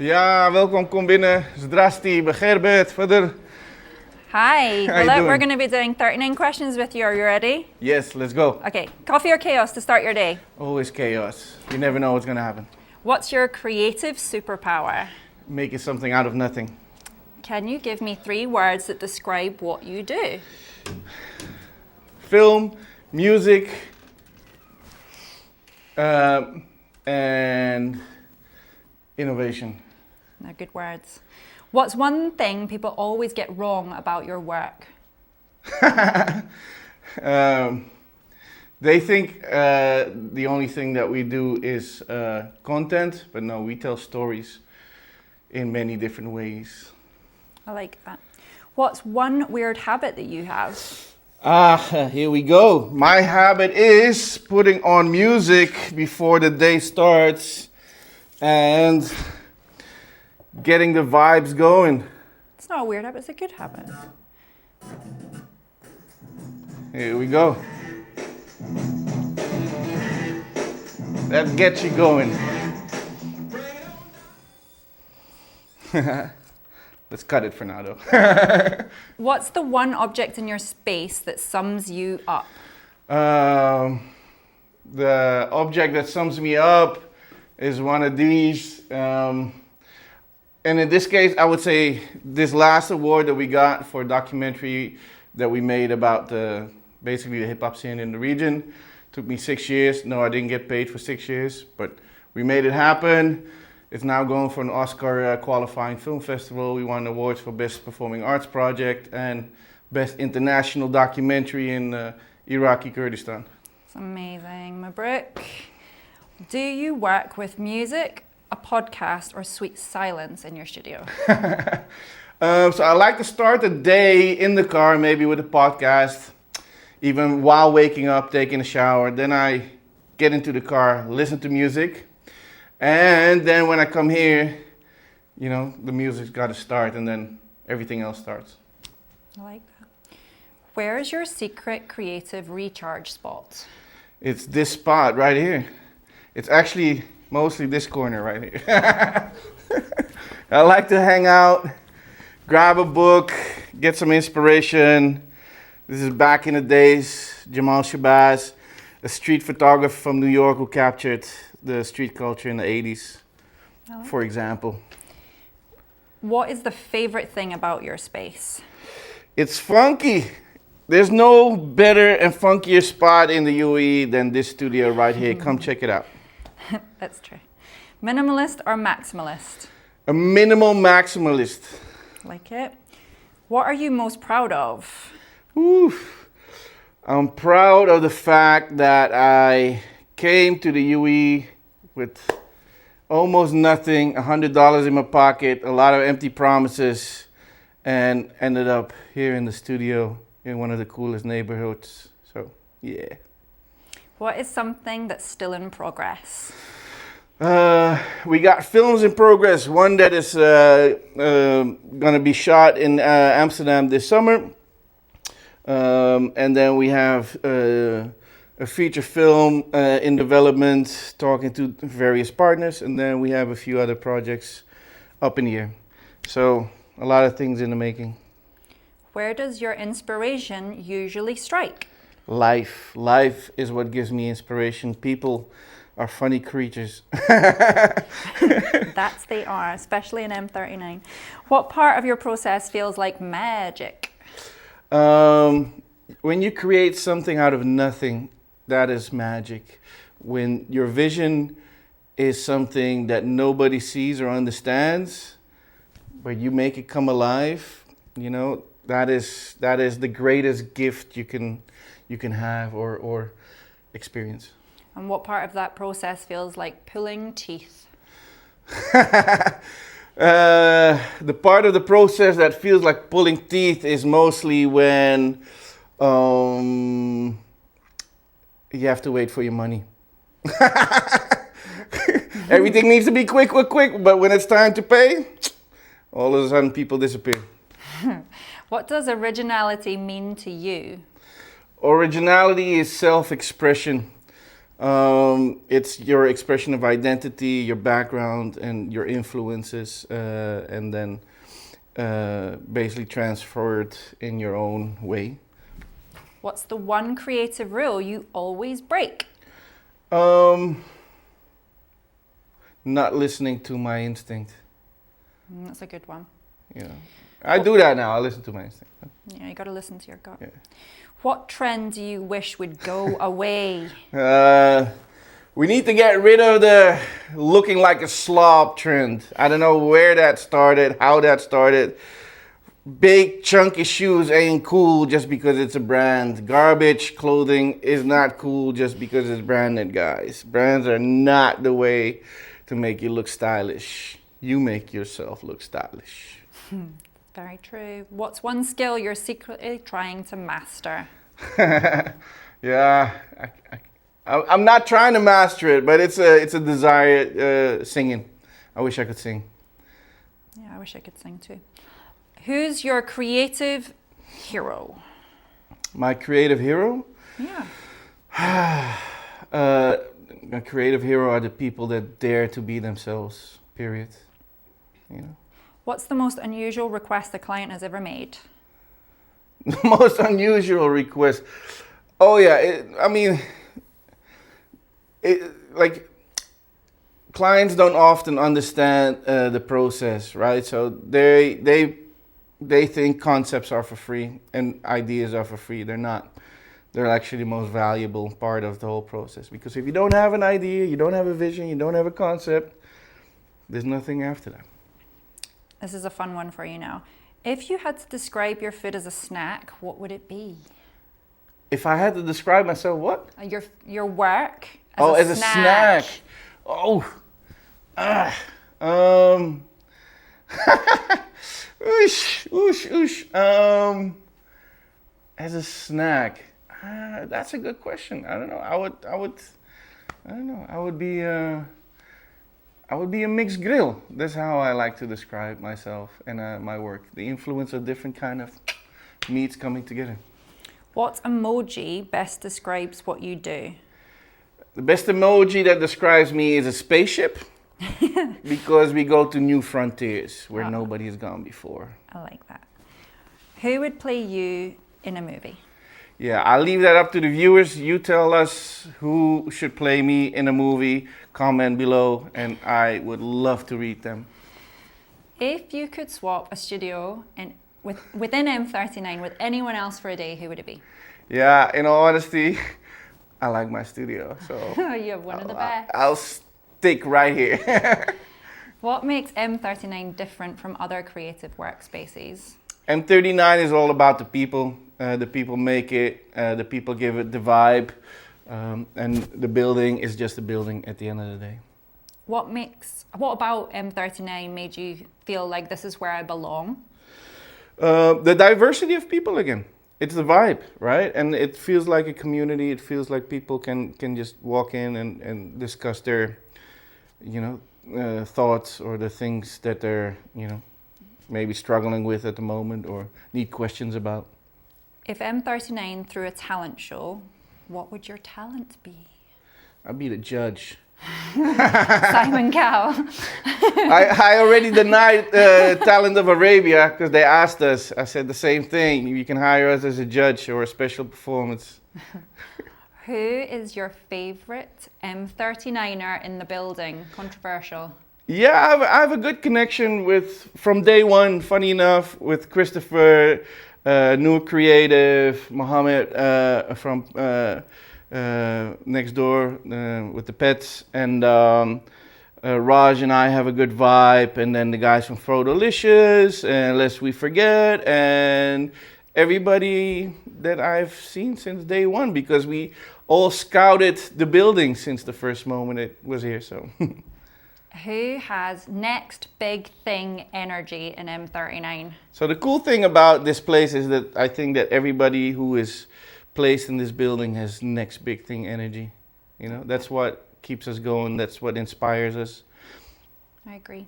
Ja, welkom, kom binnen. Zdrasti, begerbet, verder. Hi, How you Philip. doing? We're going to be doing 39 questions with you. Are you ready? Yes, let's go. Okay, coffee or chaos to start your day? Always chaos. You never know what's gonna happen. What's your creative superpower? Making something out of nothing. Can you give me 3 words that describe what you do? Film, music, and innovation. They're good words. What's one thing people always get wrong about your work? They think the only thing that we do is content, but no, we tell stories in many different ways. I like that. What's one weird habit that you have? Here we go. My habit is putting on music before the day starts and getting the vibes going. It's not a weird habit, it's a good habit. Here we go. That gets you going. Let's cut it for now though. What's the one object in your space that sums you up? The object that sums me up is one of these. And in this case, I would say this last award that we got for a documentary that we made about basically the hip hop scene in the region. Took me 6 years. No, I didn't get paid for 6 years, but we made it happen. It's now going for an Oscar qualifying film festival. We won awards for Best Performing Arts Project and Best International Documentary in Iraqi Kurdistan. It's amazing. Mabruk. Do you work with music, a podcast, or sweet silence in your studio? So I like to start the day in the car, maybe with a podcast, even while waking up, taking a shower. Then I get into the car, listen to music. And then when I come here, you know, the music's got to start and then everything else starts. I like that. Where is your secret creative recharge spot? It's this spot right here. It's actually mostly this corner right here. I like to hang out, grab a book, get some inspiration. This is back in the days, Jamal Shabazz, a street photographer from New York who captured the street culture in the 80s, for example. What is the favorite thing about your space? It's funky. There's no better and funkier spot in the UAE than this studio right here. Come check it out. That's true. Minimalist or maximalist? A minimal maximalist. Like it. What are you most proud of? Oof. I'm proud of the fact that I came to the UAE with almost nothing, $100 in my pocket, a lot of empty promises, and ended up here in the studio in one of the coolest neighborhoods. So, yeah. What is something that's still in progress? We got films in progress. One that is going to be shot in Amsterdam this summer. And then we have a feature film in development, talking to various partners. And then we have a few other projects up in the air. So a lot of things in the making. Where does your inspiration usually strike? Life. Life is what gives me inspiration. People are funny creatures. That they are, especially in M39. What part of your process feels like magic? When you create something out of nothing, that is magic. When your vision is something that nobody sees or understands, but you make it come alive, you know, that is the greatest gift you can have or experience. And what part of that process feels like pulling teeth? The part of the process that feels like pulling teeth is mostly when you have to wait for your money. Everything needs to be quick, but when it's time to pay, all of a sudden people disappear. What does originality mean to you? Originality is self-expression. It's your expression of identity, your background, and your influences, and then basically transferred in your own way. What's the one creative rule you always break? Not listening to my instinct. That's a good one. Yeah, I do that now. I listen to my instinct. Yeah, you got to listen to your gut. Yeah. What trend do you wish would go away? We need to get rid of the looking like a slob trend. I don't know where that started, how that started. Big chunky shoes ain't cool just because it's a brand. Garbage clothing is not cool just because it's branded, guys. Brands are not the way to make you look stylish. You make yourself look stylish. Very true. What's one skill you're secretly trying to master? Yeah, I'm not trying to master it, but it's a desire. Singing. I wish I could sing. Yeah, I wish I could sing too. Who's your creative hero? My creative hero? Yeah. My creative hero are the people that dare to be themselves. Period. You know. What's the most unusual request a client has ever made? The most unusual request. Oh yeah, like clients don't often understand the process, right? So they think concepts are for free and ideas are for free. They're not. They're actually the most valuable part of the whole process, because if you don't have an idea, you don't have a vision, you don't have a concept, there's nothing after that. This is a fun one for you now. If you had to describe your food as a snack, what would it be? If I had to describe myself, what? Your work as a snack. Oh. As a snack. That's a good question. I don't know. I would be a mixed grill. That's how I like to describe myself and my work. The influence of different kind of meats coming together. What emoji best describes what you do? The best emoji that describes me is a spaceship, because we go to new frontiers where nobody has gone before. I like that. Who would play you in a movie? Yeah, I'll leave that up to the viewers. You tell us who should play me in a movie. Comment below, and I would love to read them. If you could swap a studio within M39 with anyone else for a day, who would it be? Yeah, in all honesty, I like my studio, so you have one of the best. I'll stick right here. What makes M39 different from other creative workspaces? M39 is all about the people. The people make it, the people give it the vibe, and the building is just a building at the end of the day. What about M39 made you feel like this is where I belong? The diversity of people again. It's the vibe, right? And it feels like a community. It feels like people can just walk in and discuss their, thoughts or the things that they're, maybe struggling with at the moment or need questions about. If M39 threw a talent show, what would your talent be? I'd be the judge. Simon Cowell. I already denied Talent of Arabia because they asked us. I said the same thing. You can hire us as a judge or a special performance. Who is your favorite M39er in the building? Controversial. Yeah, I have a good connection from day one, funny enough, with Christopher, New Creative, Mohammed from next door with the pets, and Raj and I have a good vibe, and then the guys from Frodolicious, and Lest We Forget, and everybody that I've seen since day one, because we all scouted the building since the first moment it was here, so. Who has next big thing energy in M39? So the cool thing about this place is that I think that everybody who is placed in this building has next big thing energy. That's what keeps us going. That's what inspires us. I agree.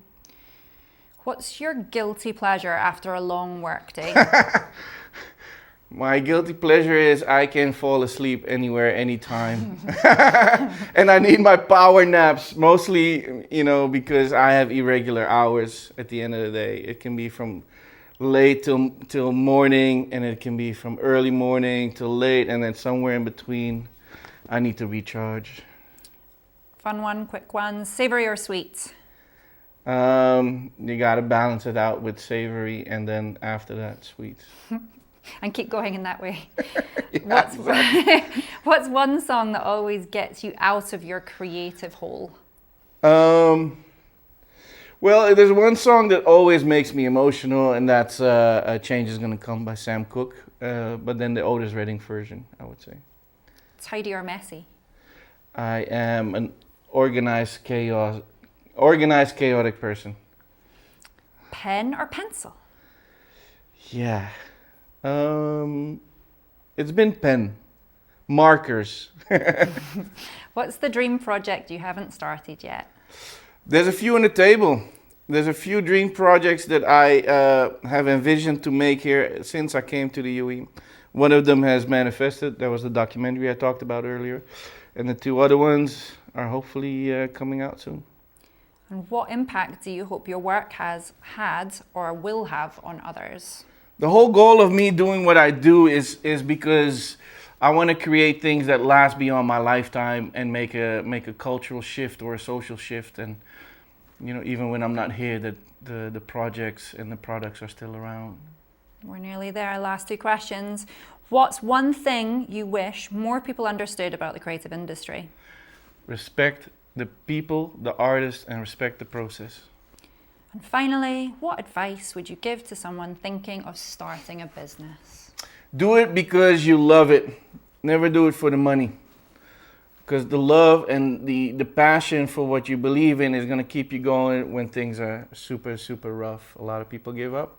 What's your guilty pleasure after a long work day? My guilty pleasure is I can fall asleep anywhere, anytime. And I need my power naps, mostly, because I have irregular hours at the end of the day. It can be from late till morning, and it can be from early morning till late, and then somewhere in between, I need to recharge. Fun one, quick one. Savory or sweet? You gotta balance it out with savory, and then after that, sweet. And keep going in that way. Yeah, What's one song that always gets you out of your creative hole? Well, there's one song that always makes me emotional, and that's "A Change Is Gonna Come" by Sam Cooke. But then the Otis Redding version, I would say. Tidy or messy? I am an organized, chaotic person. Pen or pencil? Yeah. It's been pen. Markers. What's the dream project you haven't started yet? There's a few on the table. There's a few dream projects that I have envisioned to make here since I came to the UE. One of them has manifested. That was the documentary I talked about earlier. And the two other ones are hopefully coming out soon. And what impact do you hope your work has had or will have on others? The whole goal of me doing what I do is because I want to create things that last beyond my lifetime and make a cultural shift or a social shift. And even when I'm not here, that the projects and the products are still around. We're nearly there. Last two questions. What's one thing you wish more people understood about the creative industry? Respect the people, the artists, and respect the process. And finally, what advice would you give to someone thinking of starting a business? Do it because you love it. Never do it for the money. Because the love and the passion for what you believe in is going to keep you going when things are super, super rough. A lot of people give up.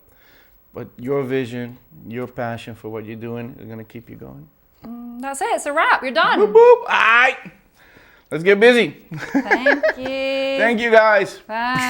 But your vision, your passion for what you're doing is going to keep you going. That's it. It's a wrap. You're done. Boop, boop. All right. Let's get busy. Thank you. Thank you, guys. Bye.